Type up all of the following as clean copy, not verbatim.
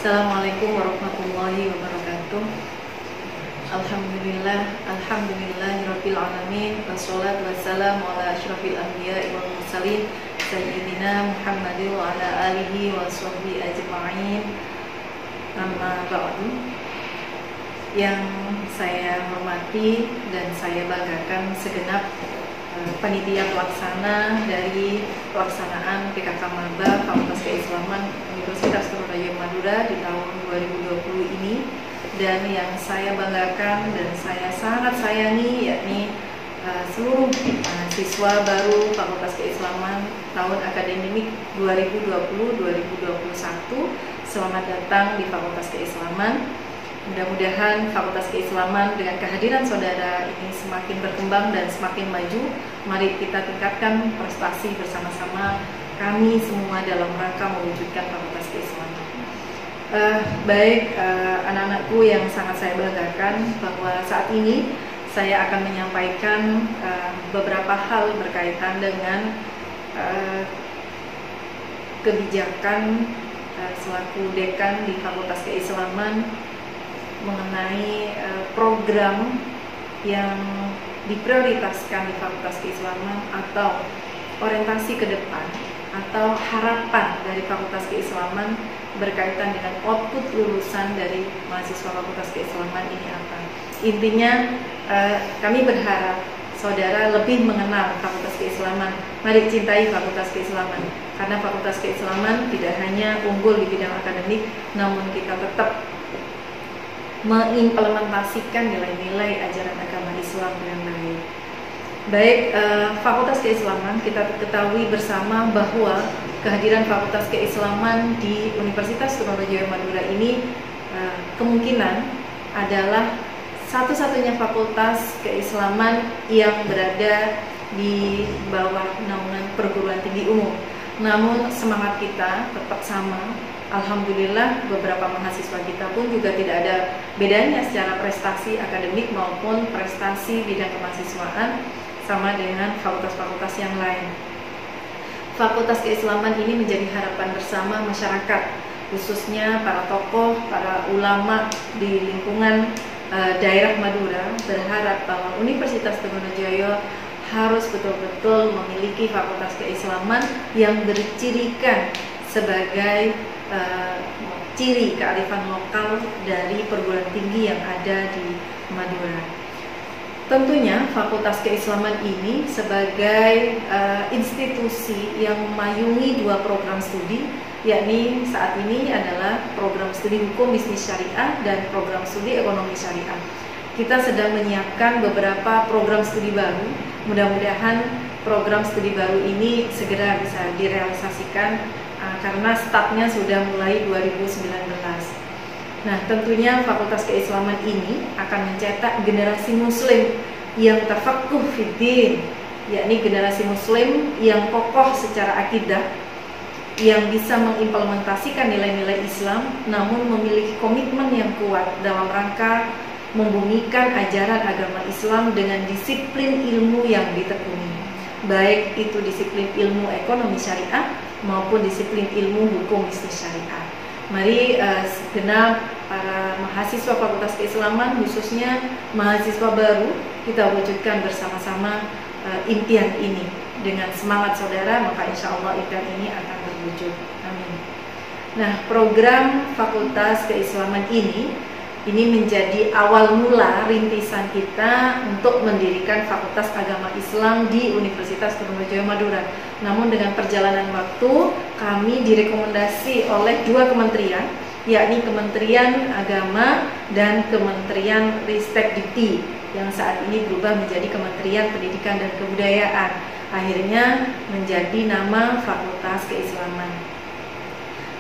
Assalamualaikum warahmatullahi wabarakatuh. Alhamdulillahirabbil alamin, wassalatu wassalamu ala asyrofil anbiya'i wal mursalin sayyidina Muhammadin wa ala alihi wa sahbihi ajma'in. Amma ba'du. Yang saya hormati dan saya banggakan segenap panitia pelaksana dari pelaksanaan PKK Maba Fakultas Keislaman Universitas Trunojoyo Madura di tahun 2020 ini, dan yang saya banggakan dan saya sangat sayangi yakni seluruh siswa baru Fakultas Keislaman tahun akademik 2020-2021. Selamat datang di Fakultas Keislaman. Mudah-mudahan Fakultas Keislaman dengan kehadiran saudara ini semakin berkembang dan semakin maju. Mari kita tingkatkan prestasi bersama-sama kami semua dalam rangka mewujudkan Fakultas Keislaman. Baik, anak-anakku yang sangat saya banggakan, bahwa saat ini saya akan menyampaikan beberapa hal berkaitan dengan kebijakan selaku dekan di Fakultas Keislaman mengenai program yang diprioritaskan di Fakultas Keislaman atau orientasi ke depan atau harapan dari Fakultas Keislaman berkaitan dengan output lulusan dari mahasiswa Fakultas Keislaman ini apa. Intinya kami berharap saudara lebih mengenal Fakultas Keislaman. Mari cintai Fakultas Keislaman, karena Fakultas Keislaman tidak hanya unggul di bidang akademik, namun kita tetap mengimplementasikan nilai-nilai ajaran agama Islam dengan baik. Baik, Fakultas Keislaman kita ketahui bersama bahwa kehadiran Fakultas Keislaman di Universitas Trunojoyo Madura ini kemungkinan adalah satu-satunya fakultas keislaman yang berada di bawah naungan perguruan tinggi umum. Namun semangat kita tetap sama. Alhamdulillah beberapa mahasiswa kita pun juga tidak ada bedanya secara prestasi akademik maupun prestasi bidang kemahasiswaan sama dengan fakultas-fakultas yang lain. Fakultas Keislaman ini menjadi harapan bersama masyarakat, khususnya para tokoh, para ulama di lingkungan daerah Madura, berharap bahwa Universitas Trunojoyo harus betul-betul memiliki fakultas keislaman yang bercirikan sebagai ciri kearifan lokal dari perguruan tinggi yang ada di Madura. Tentunya Fakultas Keislaman ini sebagai institusi yang memayungi dua program studi, yakni saat ini adalah program studi hukum bisnis syariah dan program studi ekonomi syariah. Kita sedang menyiapkan beberapa program studi baru. Mudah-mudahan program studi baru ini segera bisa direalisasikan karena startnya sudah mulai 2019. Nah, tentunya Fakultas Keislaman ini akan mencetak generasi muslim yang tafaqquh fiddin, yakni generasi muslim yang kokoh secara akidah, yang bisa mengimplementasikan nilai-nilai Islam namun memiliki komitmen yang kuat dalam rangka membumikan ajaran agama Islam dengan disiplin ilmu yang ditekuni, baik itu disiplin ilmu ekonomi syariah maupun disiplin ilmu hukum bisnis syariah. Mari segenap para mahasiswa Fakultas Keislaman, khususnya mahasiswa baru, kita wujudkan bersama-sama impian ini. Dengan semangat saudara, maka insya Allah impian ini akan terwujud. Amin. Nah, program Fakultas Keislaman ini menjadi awal mula rintisan kita untuk mendirikan Fakultas Agama Islam di Universitas Trunojoyo Madura. Namun dengan perjalanan waktu, kami direkomendasi oleh dua kementerian, yakni Kementerian Agama dan Kementerian Ristek Dikti, yang saat ini berubah menjadi Kementerian Pendidikan dan Kebudayaan. Akhirnya menjadi nama Fakultas Keislaman.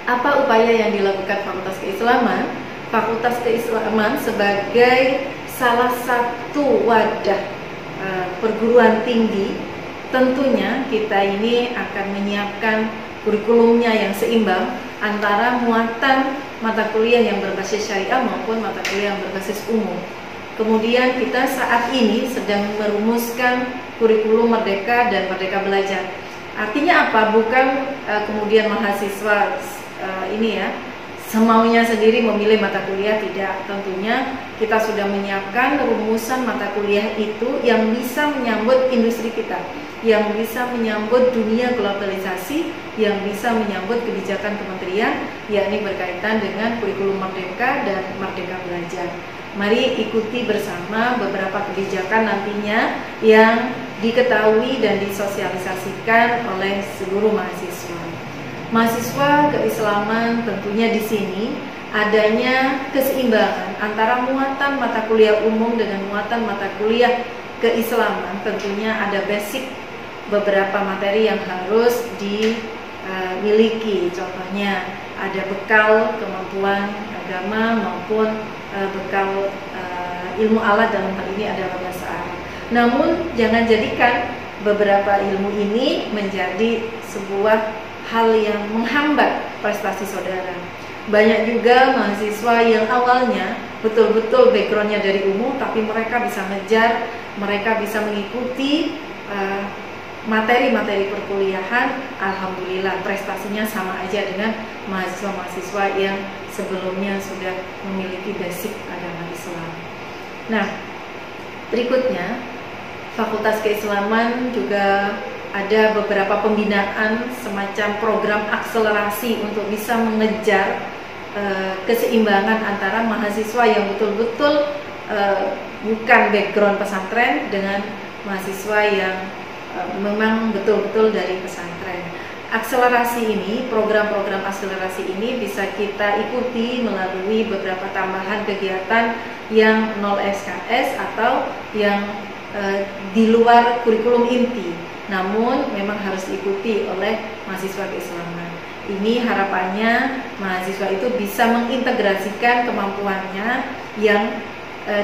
Apa upaya yang dilakukan Fakultas Keislaman? Fakultas Keislaman sebagai salah satu wadah perguruan tinggi, tentunya kita ini akan menyiapkan kurikulumnya yang seimbang antara muatan mata kuliah yang berbasis syariah maupun mata kuliah yang berbasis umum. Kemudian kita saat ini sedang merumuskan kurikulum Merdeka dan Merdeka Belajar. Artinya apa? Bukan kemudian mahasiswa semaunya sendiri memilih mata kuliah, tidak. Tentunya kita sudah menyiapkan rumusan mata kuliah itu yang bisa menyambut industri kita, yang bisa menyambut dunia globalisasi, yang bisa menyambut kebijakan kementerian, yakni berkaitan dengan kurikulum Merdeka dan Merdeka Belajar. Mari ikuti bersama beberapa kebijakan nantinya yang diketahui dan disosialisasikan oleh seluruh mahasiswa. Mahasiswa keislaman tentunya di sini adanya keseimbangan antara muatan mata kuliah umum dengan muatan mata kuliah keislaman. Tentunya ada basic beberapa materi yang harus dimiliki. Contohnya ada bekal kemampuan agama maupun bekal ilmu alat, dalam hal ini adalah bahasa Arab. Namun jangan jadikan beberapa ilmu ini menjadi sebuah hal yang menghambat prestasi saudara. Banyak juga mahasiswa yang awalnya betul-betul backgroundnya dari umum, tapi mereka bisa ngejar, mereka bisa mengikuti materi-materi perkuliahan. Alhamdulillah prestasinya sama aja dengan mahasiswa-mahasiswa yang sebelumnya sudah memiliki basic agama Islam. Nah, berikutnya Fakultas Keislaman juga ada beberapa pembinaan semacam program akselerasi untuk bisa mengejar keseimbangan antara mahasiswa yang betul-betul bukan background pesantren dengan mahasiswa yang memang betul-betul dari pesantren. Akselerasi ini, program-program akselerasi ini bisa kita ikuti melalui beberapa tambahan kegiatan yang 0 SKS atau yang di luar kurikulum inti, namun memang harus diikuti oleh mahasiswa keislaman. Ini harapannya mahasiswa itu bisa mengintegrasikan kemampuannya yang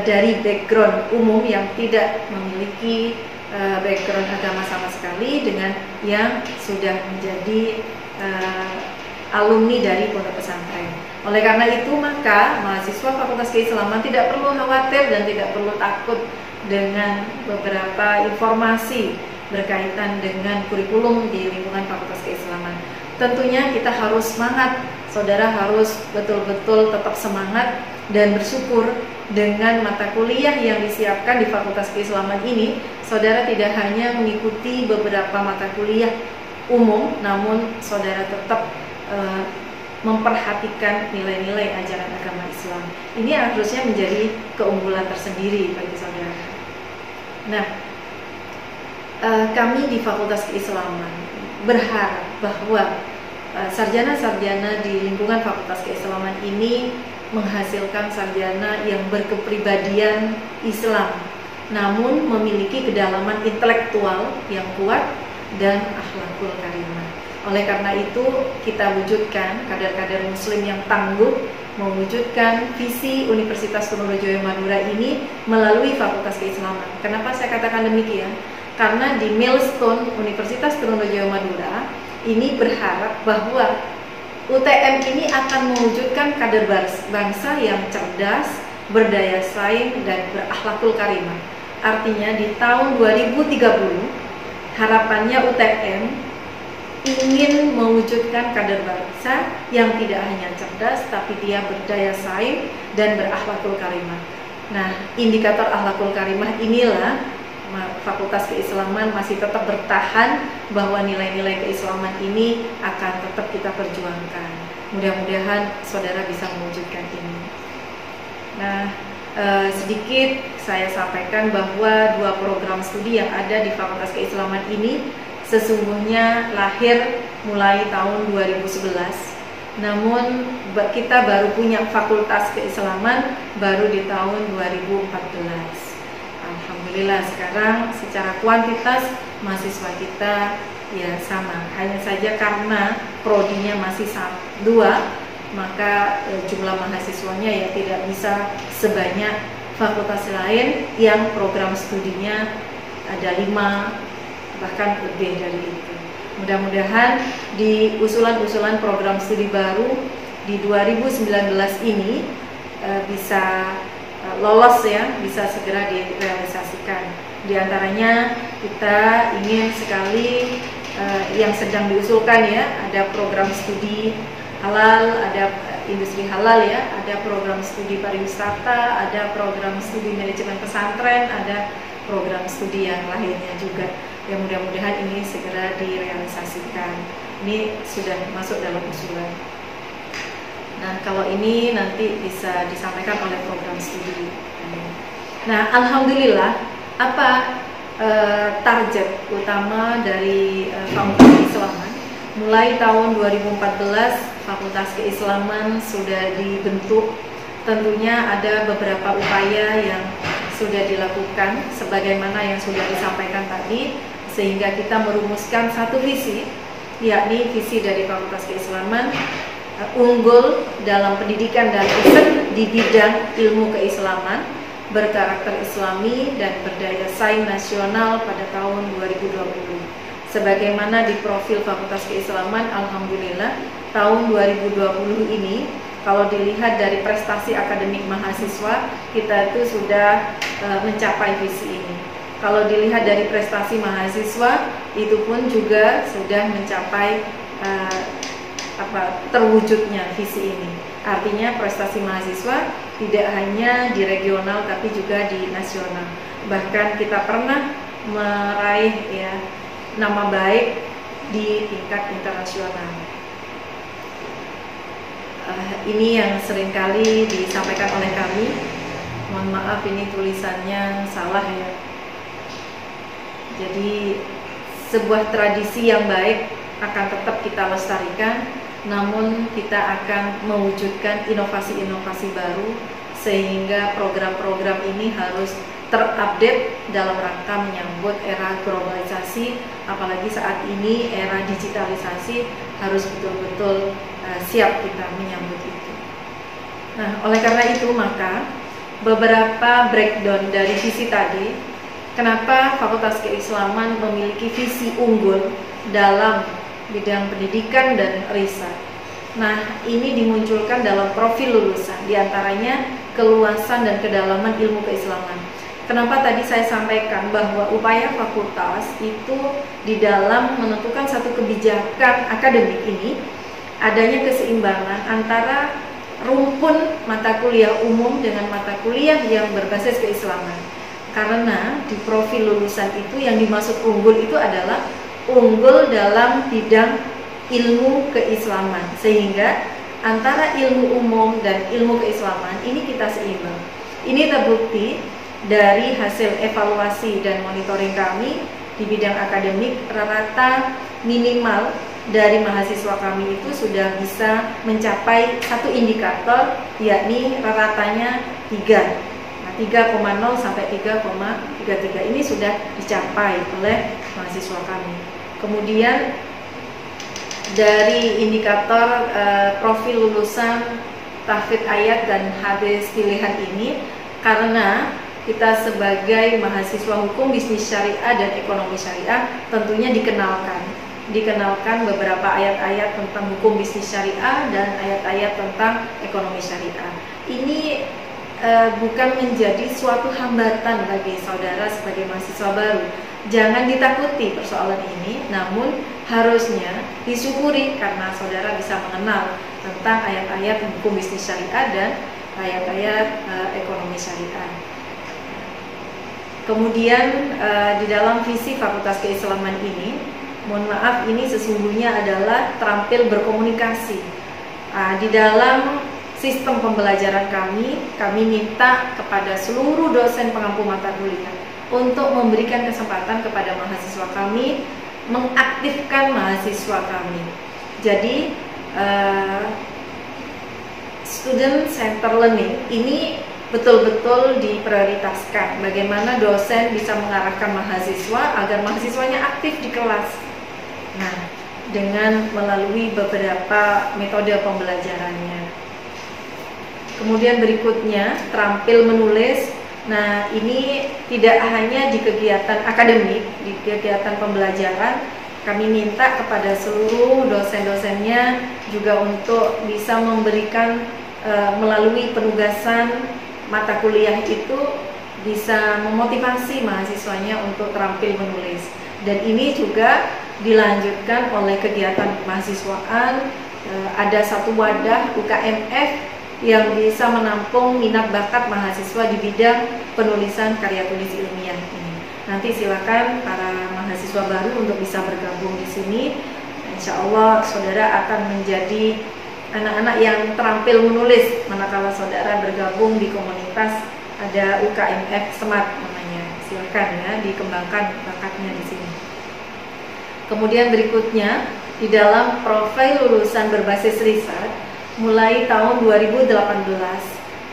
dari background umum yang tidak memiliki background agama sama sekali dengan yang sudah menjadi alumni dari pondok pesantren. Oleh karena itu maka mahasiswa Fakultas Keislaman tidak perlu khawatir dan tidak perlu takut dengan beberapa informasi berkaitan dengan kurikulum di lingkungan Fakultas Keislaman. Tentunya kita harus semangat, saudara harus betul-betul tetap semangat dan bersyukur dengan mata kuliah yang disiapkan di Fakultas Keislaman ini. Saudara tidak hanya mengikuti beberapa mata kuliah umum, namun saudara tetap memperhatikan nilai-nilai ajaran agama Islam. Ini harusnya menjadi keunggulan tersendiri bagi saudara. Nah, kami di Fakultas Keislaman berharap bahwa sarjana-sarjana di lingkungan Fakultas Keislaman ini menghasilkan sarjana yang berkepribadian Islam, namun memiliki kedalaman intelektual yang kuat dan akhlakul karimah. Oleh karena itu, kita wujudkan kader-kader muslim yang tangguh, mewujudkan visi Universitas Trunojoyo Madura ini melalui Fakultas Keislaman. Kenapa saya katakan demikian? Karena di milestone Universitas Trunojoyo Madura ini berharap bahwa UTM ini akan mewujudkan kader bangsa yang cerdas, berdaya saing, dan berakhlakul karimah. Artinya di tahun 2030 harapannya UTM ingin mewujudkan kader bangsa yang tidak hanya cerdas, tapi dia berdaya saing dan berakhlakul karimah. Nah, indikator akhlakul karimah inilah Fakultas Keislaman masih tetap bertahan bahwa nilai-nilai keislaman ini akan tetap kita perjuangkan. Mudah-mudahan saudara bisa mewujudkan ini. Nah, sedikit saya sampaikan bahwa dua program studi yang ada di Fakultas Keislaman ini sesungguhnya lahir mulai tahun 2011. Namun kita baru punya Fakultas Keislaman baru di tahun 2014. Alhamdulillah sekarang secara kuantitas mahasiswa kita ya sama. Hanya saja karena prodinya masih 2, maka jumlah mahasiswanya ya tidak bisa sebanyak fakultas lain yang program studinya ada 5 bahkan lebih dari itu. Mudah-mudahan di usulan-usulan program studi baru di 2019 ini bisa lolos ya, bisa segera direalisasikan. Di antaranya kita ingin sekali yang sedang diusulkan ya, ada program studi halal, ada industri halal ya, ada program studi pariwisata, ada program studi manajemen pesantren, ada program studi yang lainnya juga, yang mudah-mudahan ini segera direalisasikan. Ini sudah masuk dalam usulan. Nah, kalau ini nanti bisa disampaikan oleh program studi. Nah, alhamdulillah, apa target utama dari Fakultas Keislaman? Mulai tahun 2014, Fakultas Keislaman sudah dibentuk. Tentunya ada beberapa upaya yang sudah dilakukan, sebagaimana yang sudah disampaikan tadi, sehingga kita merumuskan satu visi, yakni visi dari Fakultas Keislaman unggul dalam pendidikan dan riset di bidang ilmu keislaman, berkarakter islami dan berdaya saing nasional pada tahun 2020. Sebagaimana di profil Fakultas Keislaman, alhamdulillah tahun 2020 ini kalau dilihat dari prestasi akademik mahasiswa, kita itu sudah mencapai visi ini. Kalau dilihat dari prestasi mahasiswa, itu pun juga sudah mencapai terwujudnya visi ini. Artinya prestasi mahasiswa tidak hanya di regional tapi juga di nasional. Bahkan kita pernah meraih ya nama baik di tingkat internasional. Ini yang seringkali disampaikan oleh kami. Mohon maaf ini tulisannya salah ya. Jadi sebuah tradisi yang baik akan tetap kita lestarikan, namun kita akan mewujudkan inovasi-inovasi baru sehingga program-program ini harus terupdate dalam rangka menyambut era globalisasi, apalagi saat ini era digitalisasi, harus betul-betul siap kita menyambut itu. Nah, oleh karena itu maka beberapa breakdown dari visi tadi, kenapa Fakultas Keislaman memiliki visi unggul dalam bidang pendidikan dan riset. Nah, ini dimunculkan dalam profil lulusan, diantaranya keluasan dan kedalaman ilmu keislaman. Kenapa tadi saya sampaikan bahwa upaya fakultas itu di dalam menentukan satu kebijakan akademik ini, adanya keseimbangan antara rumpun mata kuliah umum dengan mata kuliah yang berbasis keislaman. Karena di profil lulusan itu yang dimaksud unggul itu adalah unggul dalam bidang ilmu keislaman, sehingga antara ilmu umum dan ilmu keislaman ini kita seimbang. Ini terbukti dari hasil evaluasi dan monitoring kami di bidang akademik, rata minimal dari mahasiswa kami itu sudah bisa mencapai satu indikator, yakni ratanya 3. 3,0 sampai 3,33 ini sudah dicapai oleh mahasiswa kami. Kemudian dari indikator profil lulusan tahfidz ayat dan hadis pilihan ini, karena kita sebagai mahasiswa hukum, bisnis syariah dan ekonomi syariah tentunya dikenalkan beberapa ayat-ayat tentang hukum bisnis syariah dan ayat-ayat tentang ekonomi syariah. Ini bukan menjadi suatu hambatan bagi saudara sebagai mahasiswa baru. Jangan ditakuti persoalan ini, namun harusnya disyukuri karena saudara bisa mengenal tentang ayat-ayat hukum bisnis syariah dan ayat-ayat ekonomi syariah. Kemudian di dalam visi Fakultas Keislaman ini, mohon maaf, ini sesungguhnya adalah terampil berkomunikasi. Di dalam sistem pembelajaran kami minta kepada seluruh dosen pengampu mata kuliah untuk memberikan kesempatan kepada mahasiswa kami, mengaktifkan mahasiswa kami. Jadi student center learning ini betul-betul diprioritaskan. Bagaimana dosen bisa mengarahkan mahasiswa agar mahasiswanya aktif di kelas. Nah, dengan melalui beberapa metode pembelajarannya. Kemudian berikutnya, terampil menulis. Nah, ini tidak hanya di kegiatan akademik, di kegiatan pembelajaran, kami minta kepada seluruh dosen-dosennya juga untuk bisa memberikan melalui penugasan mata kuliah itu bisa memotivasi mahasiswanya untuk terampil menulis. Dan ini juga dilanjutkan oleh kegiatan kemahasiswaan ada satu wadah UKMF yang bisa menampung minat bakat mahasiswa di bidang penulisan karya tulis ilmiah ini. Nanti silakan para mahasiswa baru untuk bisa bergabung di sini. Insya Allah saudara akan menjadi anak-anak yang terampil menulis manakala saudara bergabung di komunitas ada UKMF Smart namanya. Silakan ya dikembangkan bakatnya di sini. Kemudian berikutnya di dalam profil lulusan berbasis riset mulai tahun 2018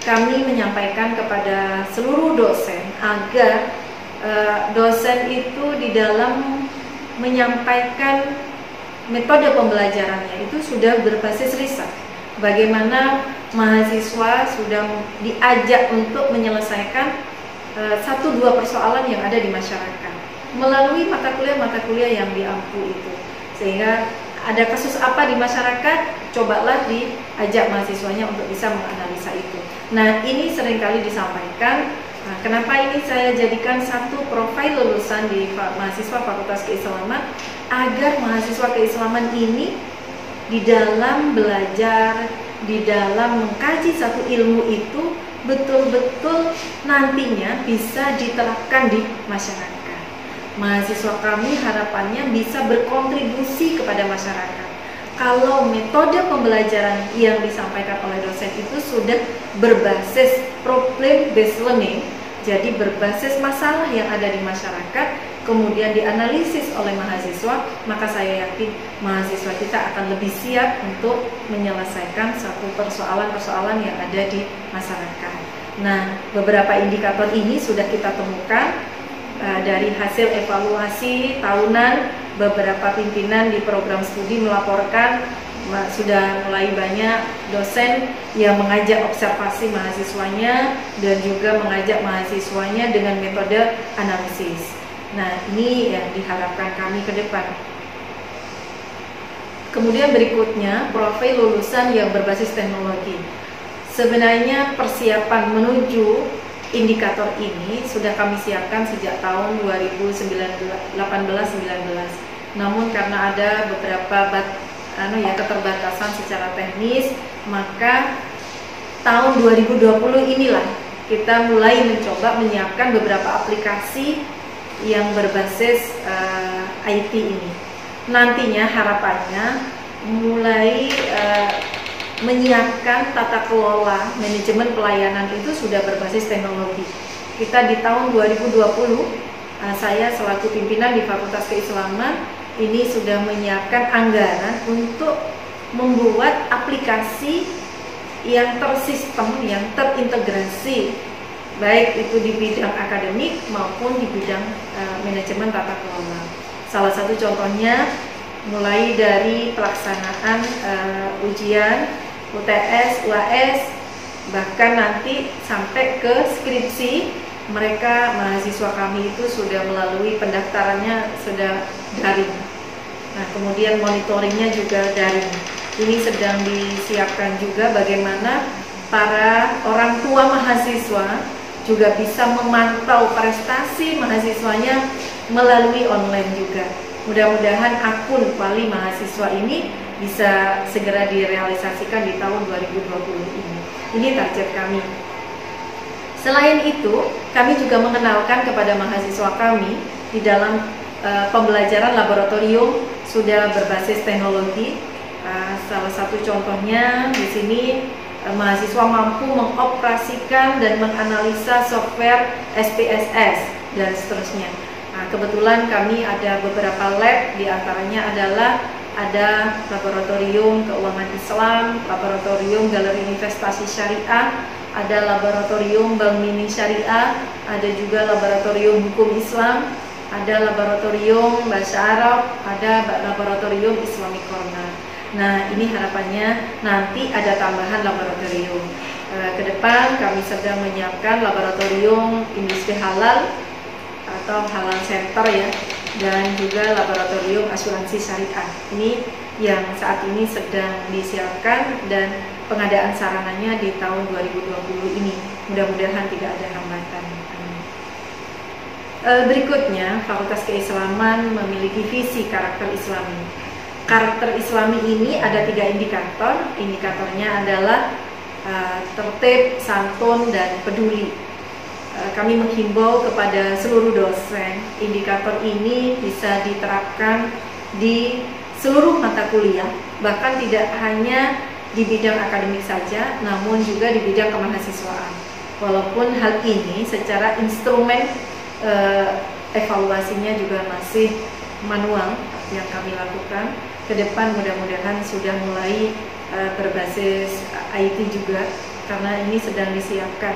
kami menyampaikan kepada seluruh dosen agar dosen itu di dalam menyampaikan metode pembelajarannya itu sudah berbasis riset. Bagaimana mahasiswa sudah diajak untuk menyelesaikan 1-2 persoalan yang ada di masyarakat melalui mata kuliah yang diampu itu. Sehingga ada kasus apa di masyarakat, cobalah diajak mahasiswanya untuk bisa menganalisa itu. Nah, ini seringkali disampaikan. Nah, kenapa ini saya jadikan satu profil lulusan di mahasiswa Fakultas Keislaman, agar mahasiswa keislaman ini di dalam belajar, di dalam mengkaji satu ilmu itu betul-betul nantinya bisa diterapkan di masyarakat. Mahasiswa kami harapannya bisa berkontribusi kepada masyarakat. Kalau metode pembelajaran yang disampaikan oleh dosen itu sudah berbasis problem based learning, jadi berbasis masalah yang ada di masyarakat, kemudian dianalisis oleh mahasiswa, maka saya yakin mahasiswa kita akan lebih siap untuk menyelesaikan satu persoalan-persoalan yang ada di masyarakat. Nah, beberapa indikator ini sudah kita temukan dari hasil evaluasi tahunan. Beberapa pimpinan di program studi melaporkan sudah mulai banyak dosen yang mengajak observasi mahasiswanya dan juga mengajak mahasiswanya dengan metode analisis. Nah, ini yang diharapkan kami ke depan. Kemudian berikutnya, profil lulusan yang berbasis teknologi. Sebenarnya persiapan menuju indikator ini sudah kami siapkan sejak tahun 2018-19. Namun karena ada beberapa keterbatasan secara teknis, maka tahun 2020 inilah kita mulai mencoba menyiapkan beberapa aplikasi yang berbasis IT ini. Nantinya harapannya mulai menyiapkan tata kelola manajemen pelayanan itu sudah berbasis teknologi. Kita di tahun 2020, saya selaku pimpinan di Fakultas Keislaman ini sudah menyiapkan anggaran untuk membuat aplikasi yang tersistem, yang terintegrasi, baik itu di bidang akademik maupun di bidang manajemen tata kelola. Salah satu contohnya mulai dari pelaksanaan ujian UTS, UAS, bahkan nanti sampai ke skripsi, mereka mahasiswa kami itu sudah melalui pendaftarannya sudah daring. Nah, kemudian monitoringnya juga daring. Ini sedang disiapkan juga bagaimana para orang tua mahasiswa juga bisa memantau prestasi mahasiswanya melalui online juga. Mudah-mudahan akun wali mahasiswa ini bisa segera direalisasikan di tahun 2020 ini. Ini target kami. Selain itu, kami juga mengenalkan kepada mahasiswa kami di dalam pembelajaran laboratorium sudah berbasis teknologi. Salah satu contohnya di sini mahasiswa mampu mengoperasikan dan menganalisa software SPSS dan seterusnya. Nah, kebetulan kami ada beberapa lab, diantaranya adalah ada laboratorium keuangan Islam, laboratorium galeri investasi syariah, ada laboratorium bank mini syariah, ada juga laboratorium hukum Islam, ada laboratorium bahasa Arab, ada laboratorium Islamic Corner. Nah, ini harapannya nanti ada tambahan laboratorium. Ke depan kami sedang menyiapkan laboratorium industri halal atau halal center ya, dan juga laboratorium asuransi syariah. Ini yang saat ini sedang disiapkan dan pengadaan sarananya di tahun 2020 ini. Mudah-mudahan tidak ada hambatan. Berikutnya, Fakultas Keislaman memiliki visi karakter Islami. karakter Islami ini ada 3 indikator. Indikatornya adalah tertib, santun, dan peduli. Kami menghimbau kepada seluruh dosen, indikator ini bisa diterapkan di seluruh mata kuliah, bahkan tidak hanya di bidang akademik saja, namun juga di bidang kemahasiswaan. Walaupun hal ini secara instrumen evaluasinya juga masih manual yang kami lakukan. Ke depan mudah-mudahan sudah mulai berbasis IT juga, karena ini sedang disiapkan.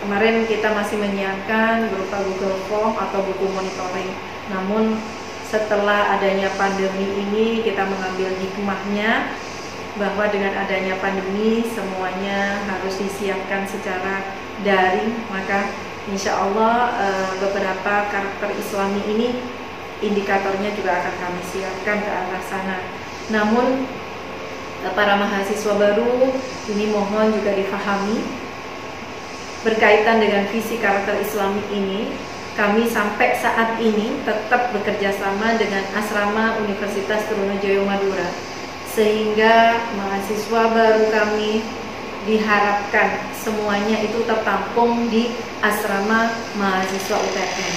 Kemarin kita masih menyiapkan berupa Google Form atau buku monitoring. Namun setelah adanya pandemi ini, kita mengambil hikmahnya bahwa dengan adanya pandemi semuanya harus disiapkan secara daring. Maka insya Allah beberapa karakter Islami ini indikatornya juga akan kami siapkan ke arah sana. Namun para mahasiswa baru ini mohon juga difahami berkaitan dengan visi karakter Islami ini. Kami sampai saat ini tetap bekerja sama dengan Asrama Universitas Trunojoyo Madura, sehingga mahasiswa baru kami diharapkan semuanya itu tertampung di Asrama Mahasiswa UTM,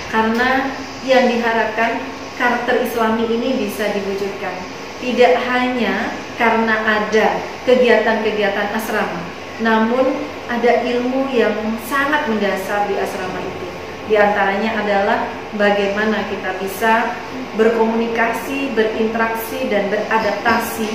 karena yang diharapkan karakter Islami ini bisa diwujudkan tidak hanya karena ada kegiatan-kegiatan asrama, namun ada ilmu yang sangat mendasar di asrama itu. Di antaranya adalah bagaimana kita bisa berkomunikasi, berinteraksi, dan beradaptasi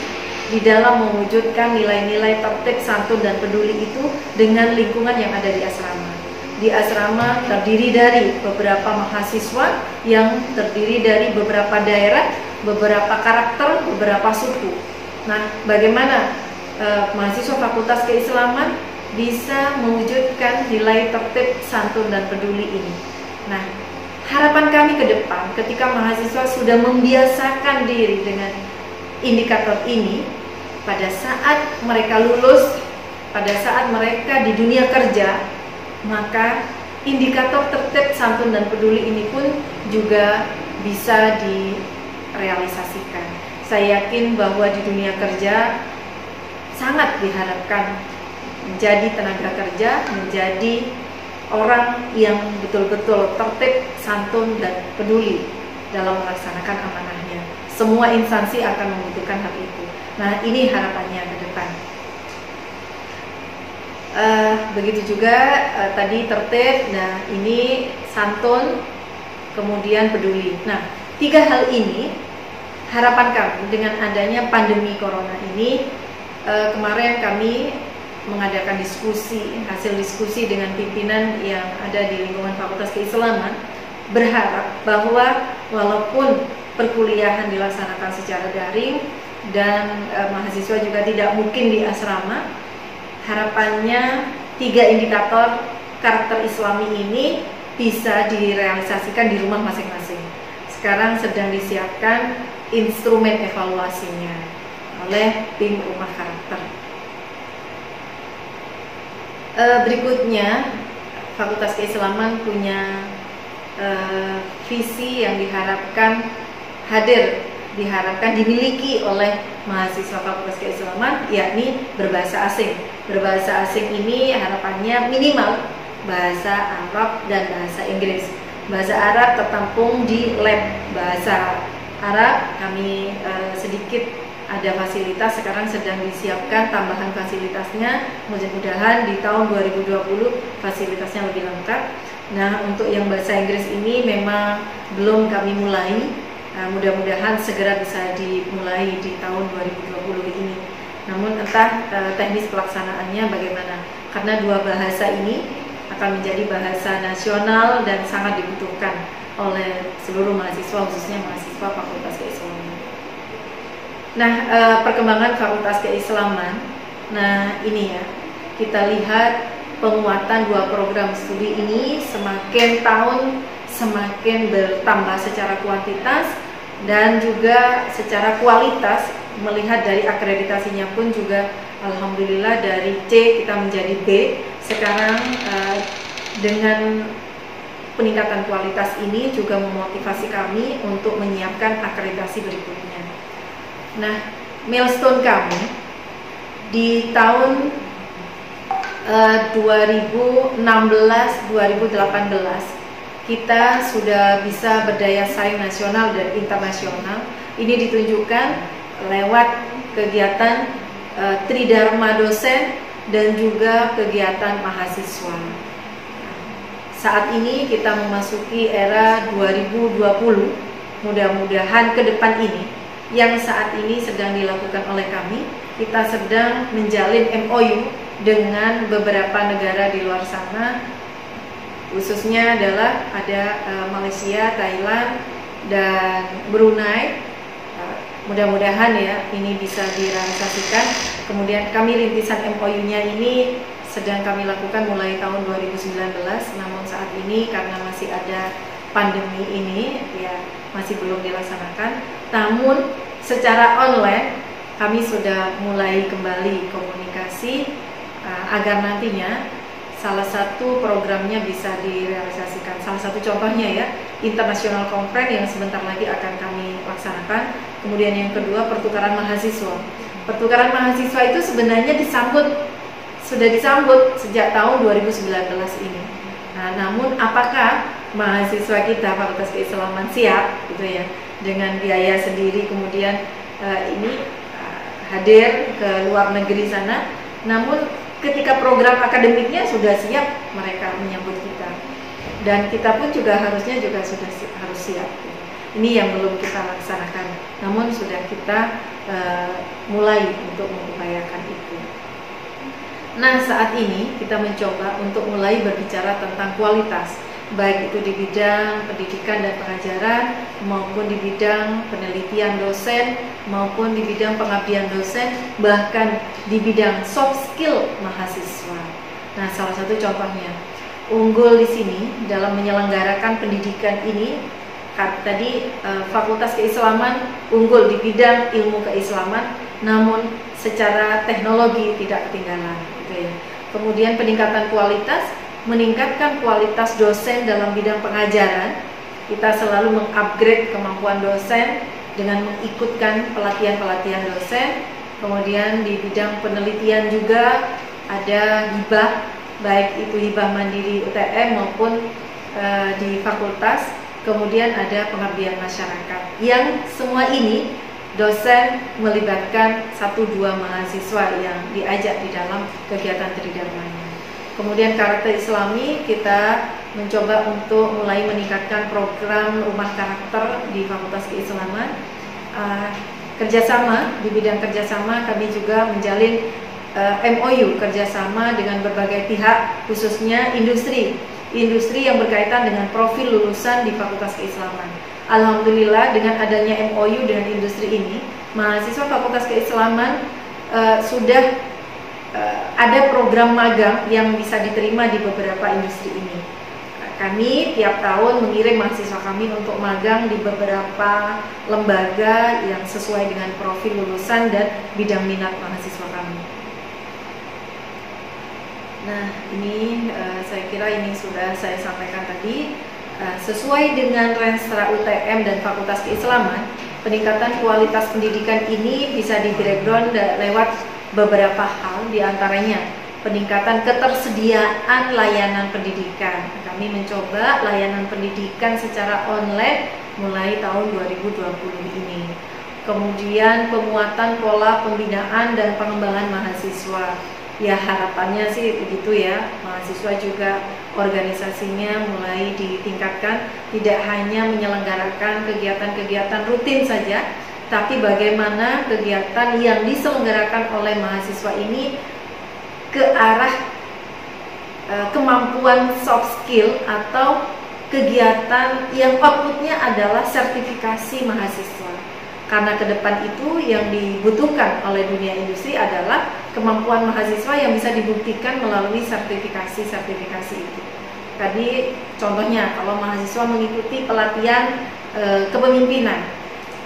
di dalam mewujudkan nilai-nilai tertib, santun, dan peduli itu dengan lingkungan yang ada di asrama. Di asrama terdiri dari beberapa mahasiswa yang terdiri dari beberapa daerah, beberapa karakter, beberapa suku. Nah, bagaimana mahasiswa Fakultas Keislaman bisa mewujudkan nilai tertib, santun, dan peduli ini? Nah, harapan kami ke depan ketika mahasiswa sudah membiasakan diri dengan indikator ini, pada saat mereka lulus, pada saat mereka di dunia kerja, maka indikator tertib, santun, dan peduli ini pun juga bisa direalisasikan. Saya yakin bahwa di dunia kerja sangat diharapkan menjadi tenaga kerja, menjadi orang yang betul-betul tertib, santun, dan peduli dalam melaksanakan amanahnya. Semua instansi akan membutuhkan hal itu. Nah, ini harapannya ke depan. Begitu juga tadi tertib, nah ini santun, kemudian peduli. Nah, 3 hal ini harapan kami dengan adanya pandemi corona ini. Kemarin kami mengadakan diskusi, hasil diskusi dengan pimpinan yang ada di lingkungan Fakultas Keislaman, berharap bahwa walaupun perkuliahan dilaksanakan secara daring dan mahasiswa juga tidak mungkin di asrama, harapannya 3 indikator karakter Islami ini bisa direalisasikan di rumah masing-masing. Sekarang sedang disiapkan instrumen evaluasinya oleh tim rumah karakter. Berikutnya, Fakultas Keislaman punya visi yang diharapkan dimiliki oleh mahasiswa Fakultas Keislaman, yakni berbahasa asing. Berbahasa asing ini harapannya minimal bahasa Arab dan bahasa Inggris. Bahasa Arab tertampung di lab bahasa Arab. Kami sedikit ada fasilitas, sekarang sedang disiapkan tambahan fasilitasnya. Mudah-mudahan di tahun 2020 fasilitasnya lebih lengkap. Nah, untuk yang bahasa Inggris ini memang belum kami mulai. Mudah-mudahan segera bisa dimulai di tahun 2020 ini. Namun entah teknis pelaksanaannya bagaimana, karena 2 bahasa ini akan menjadi bahasa nasional dan sangat dibutuhkan oleh seluruh mahasiswa, khususnya mahasiswa Fakultas Keislaman. Nah, perkembangan Fakultas Keislaman, nah ini ya, kita lihat penguatan 2 program studi ini semakin tahun semakin bertambah secara kuantitas dan juga secara kualitas. Melihat dari akreditasinya pun juga alhamdulillah dari C kita menjadi B. Sekarang dengan peningkatan kualitas ini juga memotivasi kami untuk menyiapkan akreditasi berikutnya. Nah, milestone kami di tahun 2016-2018 kita sudah bisa berdaya saing nasional dan internasional. Ini ditunjukkan lewat kegiatan Tridharma dosen dan juga kegiatan mahasiswa. Saat ini kita memasuki era 2020. Mudah-mudahan ke depan ini yang saat ini sedang dilakukan oleh kami, kita sedang menjalin MOU dengan beberapa negara di luar sana, khususnya adalah ada Malaysia, Thailand, dan Brunei. Mudah-mudahan ya ini bisa direalisasikan. Kemudian kami rintisan MOU-nya ini sedang kami lakukan mulai tahun 2019, namun saat ini karena masih ada pandemi ini ya masih belum dilaksanakan. Namun secara online kami sudah mulai kembali komunikasi agar nantinya salah satu programnya bisa direalisasikan. Salah satu contohnya ya, International Conference yang sebentar lagi akan kami laksanakan. Kemudian yang kedua, pertukaran mahasiswa. Pertukaran mahasiswa itu sebenarnya sudah disambut sejak tahun 2019 ini. Nah, namun apakah mahasiswa kita Fakultas Keislaman siap gitu ya, dengan biaya sendiri kemudian hadir ke luar negeri sana? Namun ketika program akademiknya sudah siap, mereka menyambut kita, dan kita pun juga harusnya harus siap. Ini yang belum kita laksanakan, namun sudah kita mulai untuk mengupayakan itu. Nah, saat ini kita mencoba untuk mulai berbicara tentang kualitas, baik itu di bidang pendidikan dan pengajaran, maupun di bidang penelitian dosen, maupun di bidang pengabdian dosen, bahkan di bidang soft skill mahasiswa. Nah, salah satu contohnya unggul di sini dalam menyelenggarakan pendidikan ini tadi Fakultas Keislaman unggul di bidang ilmu keislaman, namun secara teknologi tidak ketinggalan gitu ya. Kemudian peningkatan kualitas, meningkatkan kualitas dosen dalam bidang pengajaran. Kita selalu mengupgrade kemampuan dosen dengan mengikutkan pelatihan-pelatihan dosen. Kemudian di bidang penelitian juga ada hibah, baik itu hibah mandiri UTM maupun di fakultas. Kemudian ada pengabdian masyarakat, yang semua ini dosen melibatkan 1-2 mahasiswa yang diajak di dalam kegiatan tridharmanya. Kemudian karakter Islami, kita mencoba untuk mulai meningkatkan program rumah karakter di Fakultas Keislaman. Kerjasama, di bidang kerjasama kami juga menjalin MOU kerjasama dengan berbagai pihak, khususnya industri yang berkaitan dengan profil lulusan di Fakultas Keislaman. Alhamdulillah dengan adanya MOU dengan industri ini, mahasiswa Fakultas Keislaman sudah ada program magang yang bisa diterima di beberapa industri ini. Kami tiap tahun mengirim mahasiswa kami untuk magang di beberapa lembaga yang sesuai dengan profil lulusan dan bidang minat mahasiswa kami. Nah, ini saya kira ini sudah saya sampaikan tadi. Sesuai dengan Renstra UTM dan Fakultas Keislaman, peningkatan kualitas pendidikan ini bisa di-breakdown lewat beberapa hal, diantaranya peningkatan ketersediaan layanan pendidikan. Kami mencoba layanan pendidikan secara online mulai tahun 2020 ini. Kemudian penguatan pola pembinaan dan pengembangan mahasiswa. Ya, harapannya sih begitu ya, mahasiswa juga organisasinya mulai ditingkatkan, tidak hanya menyelenggarakan kegiatan-kegiatan rutin saja, tapi bagaimana kegiatan yang diselenggarakan oleh mahasiswa ini ke arah kemampuan soft skill atau kegiatan yang outputnya adalah sertifikasi mahasiswa. Karena ke depan itu yang dibutuhkan oleh dunia industri adalah kemampuan mahasiswa yang bisa dibuktikan melalui sertifikasi itu. Tadi contohnya kalau mahasiswa mengikuti pelatihan kepemimpinan,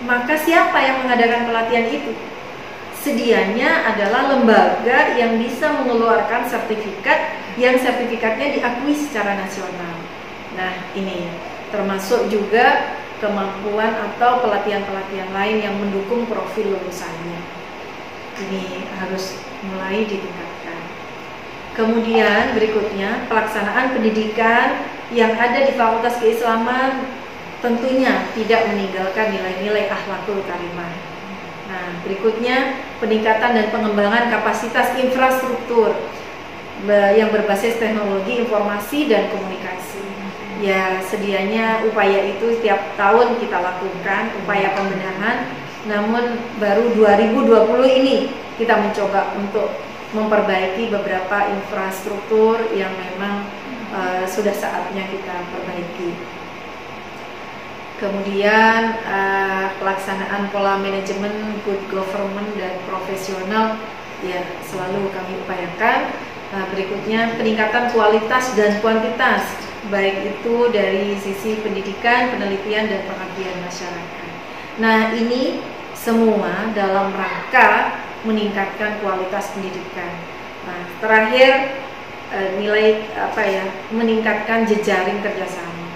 maka siapa yang mengadakan pelatihan itu? Sedianya adalah lembaga yang bisa mengeluarkan sertifikat yang sertifikatnya diakui secara nasional. Nah, ini termasuk juga kemampuan atau pelatihan-pelatihan lain yang mendukung profil lulusannya. Ini harus mulai ditingkatkan. Kemudian berikutnya, pelaksanaan pendidikan yang ada di Fakultas Keislaman tentunya tidak meninggalkan nilai-nilai akhlakul karimah. Nah, berikutnya peningkatan dan pengembangan kapasitas infrastruktur yang berbasis teknologi informasi dan komunikasi. Ya, sedianya upaya itu setiap tahun kita lakukan, upaya pembenahan. Namun baru 2020 ini kita mencoba untuk memperbaiki beberapa infrastruktur yang memang sudah saatnya kita perbaiki. Kemudian pelaksanaan pola manajemen good government dan profesional ya selalu kami upayakan. Berikutnya peningkatan kualitas dan kuantitas, baik itu dari sisi pendidikan, penelitian, dan pengabdian masyarakat. Nah, ini semua dalam rangka meningkatkan kualitas pendidikan. Nah, terakhir nilai meningkatkan jejaring kerjasama.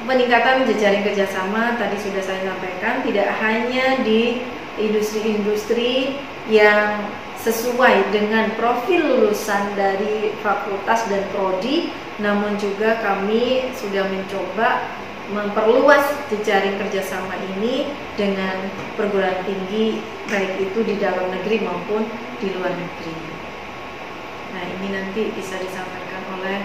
Peningkatan jejaring kerjasama tadi sudah saya sampaikan, tidak hanya di industri-industri yang sesuai dengan profil lulusan dari fakultas dan prodi, namun juga kami sudah mencoba memperluas jejaring kerjasama ini dengan perguruan tinggi, baik itu di dalam negeri maupun di luar negeri. Nah, ini nanti bisa disampaikan oleh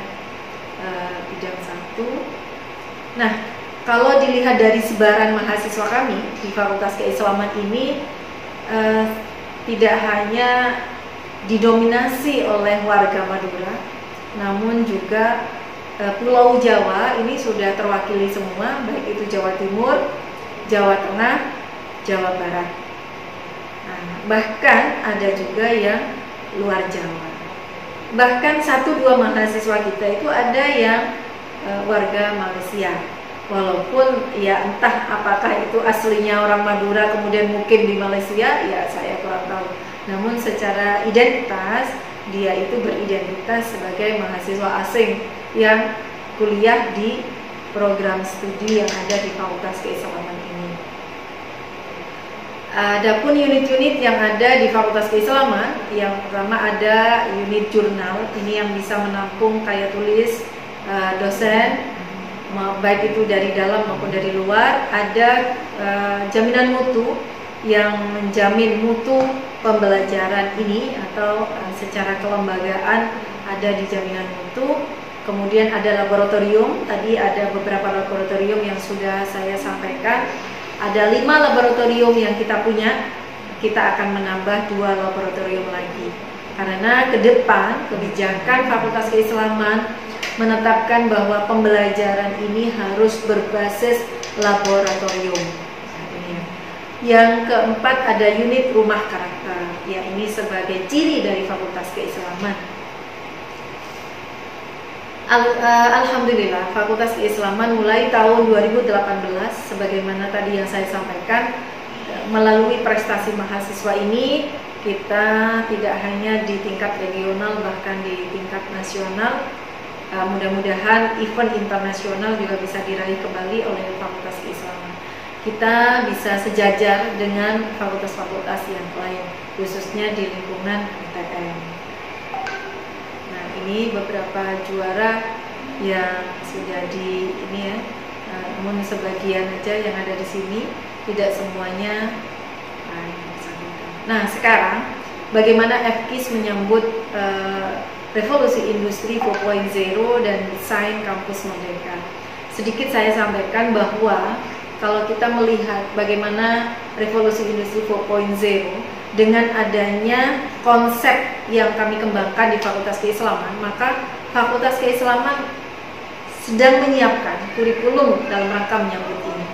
bidang 1. Nah, kalau dilihat dari sebaran mahasiswa kami di Fakultas Keislaman ini, tidak hanya didominasi oleh warga Madura, namun juga Pulau Jawa ini sudah terwakili semua, baik itu Jawa Timur, Jawa Tengah, Jawa Barat. Nah, bahkan ada juga yang luar Jawa. Bahkan 1-2 mahasiswa kita itu ada yang warga Malaysia. Walaupun ya entah apakah itu aslinya orang Madura kemudian mungkin di Malaysia, ya saya kurang tahu. Namun secara identitas dia itu beridentitas sebagai mahasiswa asing yang kuliah di program studi yang ada di Fakultas Keislaman ini. Adapun unit-unit yang ada di Fakultas Keislaman, yang pertama ada unit jurnal, ini yang bisa menampung karya tulis dosen, baik itu dari dalam maupun dari luar. Ada jaminan mutu yang menjamin mutu pembelajaran ini atau secara kelembagaan ada di jaminan mutu. Kemudian ada laboratorium, tadi ada beberapa laboratorium yang sudah saya sampaikan. Ada 5 laboratorium yang kita punya, kita akan menambah 2 laboratorium lagi. Karena ke depan kebijakan Fakultas Keislaman menetapkan bahwa pembelajaran ini harus berbasis laboratorium. Yang keempat ada unit rumah karakter, ya ini sebagai ciri dari Fakultas Keislaman. Alhamdulillah Fakultas Keislaman mulai tahun 2018 sebagaimana tadi yang saya sampaikan, melalui prestasi mahasiswa ini kita tidak hanya di tingkat regional bahkan di tingkat nasional. Mudah-mudahan event internasional juga bisa diraih kembali oleh Fakultas Keislaman. Kita bisa sejajar dengan fakultas-fakultas yang lain, khususnya di lingkungan PTN. Nah, ini beberapa juara yang sudah di ini ya, namun sebagian aja yang ada di sini, tidak semuanya. Nah, sekarang bagaimana FKIS menyambut Revolusi Industri 4.0 dan desain kampus merdeka. Sedikit saya sampaikan bahwa kalau kita melihat bagaimana Revolusi Industri 4.0 dengan adanya konsep yang kami kembangkan di Fakultas Keislaman, maka Fakultas Keislaman sedang menyiapkan kurikulum dalam rangka menyambut ini.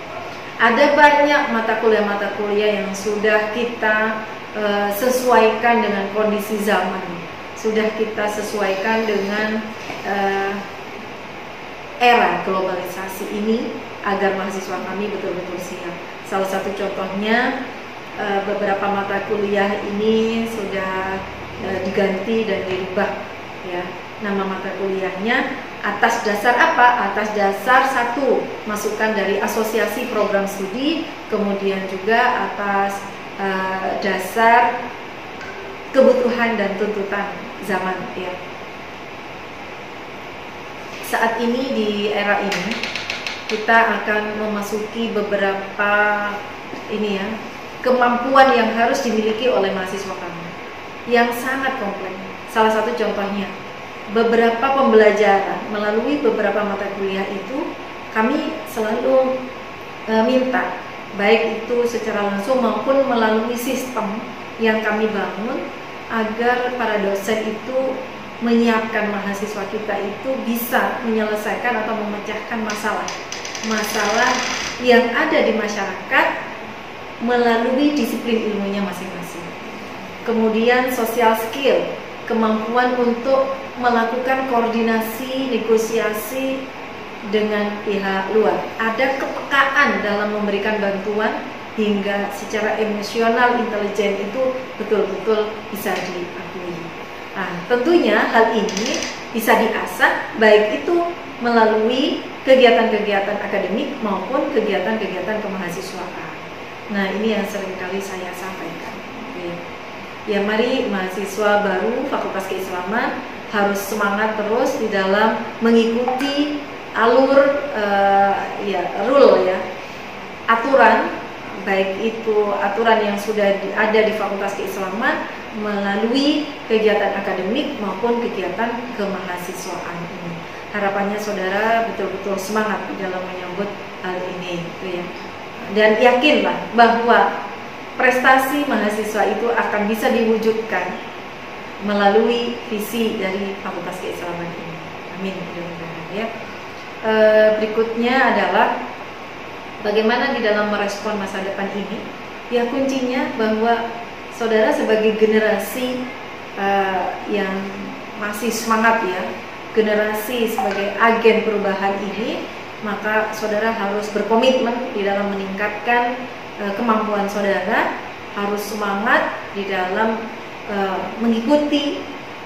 Ada banyak mata kuliah yang sudah kita sesuaikan dengan kondisi zaman, sudah kita sesuaikan dengan era globalisasi ini agar mahasiswa kami betul-betul siap. Salah satu contohnya beberapa mata kuliah ini sudah diganti dan dirubah ya nama mata kuliahnya, Atas dasar apa? Atas dasar satu, masukan dari asosiasi program studi, kemudian juga atas dasar kebutuhan dan tuntutan zaman ya. Saat ini di era ini kita akan memasuki beberapa ini ya, kemampuan yang harus dimiliki oleh mahasiswa kami yang sangat kompleks. Salah satu contohnya, beberapa pembelajaran melalui beberapa mata kuliah itu kami selalu minta, baik itu secara langsung maupun melalui sistem yang kami bangun, agar para dosen itu menyiapkan mahasiswa kita itu bisa menyelesaikan atau memecahkan masalah yang ada di masyarakat melalui disiplin ilmunya masing-masing. Kemudian social skill, kemampuan untuk melakukan koordinasi, negosiasi dengan pihak luar. Ada kepekaan dalam memberikan bantuan hingga secara emosional intelijen itu betul-betul bisa diakui. Nah, tentunya hal ini bisa diasah baik itu melalui kegiatan-kegiatan akademik maupun kegiatan-kegiatan kemahasiswaan. Nah, ini yang seringkali saya sampaikan. Ya, mari mahasiswa baru Fakultas Keislaman harus semangat terus di dalam mengikuti alur rule ya, aturan, baik itu aturan yang sudah ada di Fakultas Keislaman melalui kegiatan akademik maupun kegiatan kemahasiswaan ini. Harapannya saudara betul-betul semangat di dalam menyambut hal ini, gitu ya. Dan yakinlah bahwa prestasi mahasiswa itu akan bisa diwujudkan melalui visi dari Fakultas Keislaman ini. Amin. Ya. Berikutnya adalah bagaimana di dalam merespon masa depan ini. Ya, kuncinya bahwa saudara sebagai generasi yang masih semangat ya, generasi sebagai agen perubahan ini, maka saudara harus berkomitmen di dalam meningkatkan kemampuan saudara, harus semangat di dalam mengikuti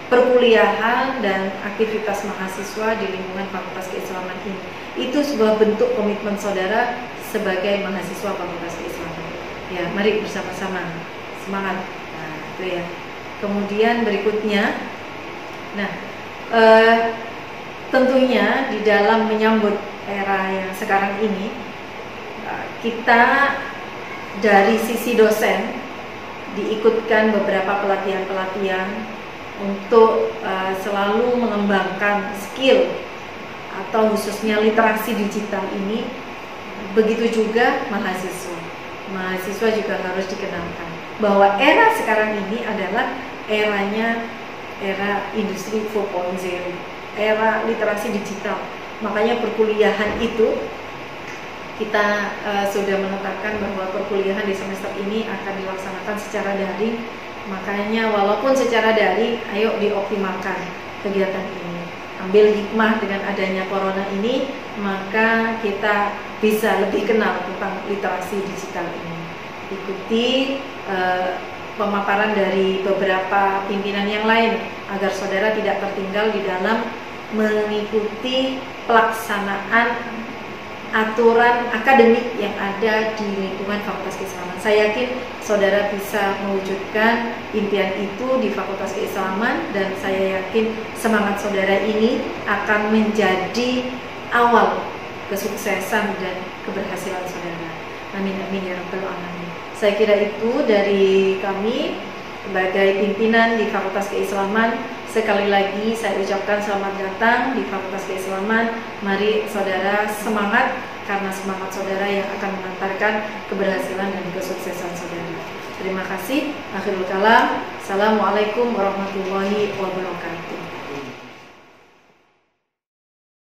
perkuliahan dan aktivitas mahasiswa di lingkungan Fakultas Keislaman ini. Itu sebuah bentuk komitmen saudara sebagai mahasiswa Fakultas Keislaman. Ya, mari bersama-sama semangat. Nah, itu ya. Kemudian berikutnya, nah, tentunya di dalam menyambut era yang sekarang ini, kita dari sisi dosen diikutkan beberapa pelatihan-pelatihan untuk selalu mengembangkan skill atau khususnya literasi digital ini. Begitu juga mahasiswa juga harus dikenalkan bahwa era sekarang ini adalah era industri 4.0, era literasi digital. Makanya perkuliahan itu kita sudah menetapkan bahwa perkuliahan di semester ini akan dilaksanakan secara daring. Makanya walaupun secara daring, ayo dioptimalkan kegiatan ini. Ambil hikmah dengan adanya corona ini, maka kita bisa lebih kenal tentang literasi digital ini. Ikuti pemaparan dari beberapa pimpinan yang lain agar saudara tidak tertinggal di dalam mengikuti pelaksanaan aturan akademik yang ada di lingkungan Fakultas Keislaman. Saya yakin saudara bisa mewujudkan impian itu di Fakultas Keislaman, dan saya yakin semangat saudara ini akan menjadi awal kesuksesan dan keberhasilan saudara. Amin amin ya rabbal alamin. Saya kira itu dari kami sebagai pimpinan di Fakultas Keislaman. Sekali lagi saya ucapkan selamat datang di Fakultas Keislaman. Mari saudara semangat, karena semangat saudara yang akan mengantarkan keberhasilan dan kesuksesan saudara. Terima kasih. Akhirul kalam. Assalamualaikum warahmatullahi wabarakatuh.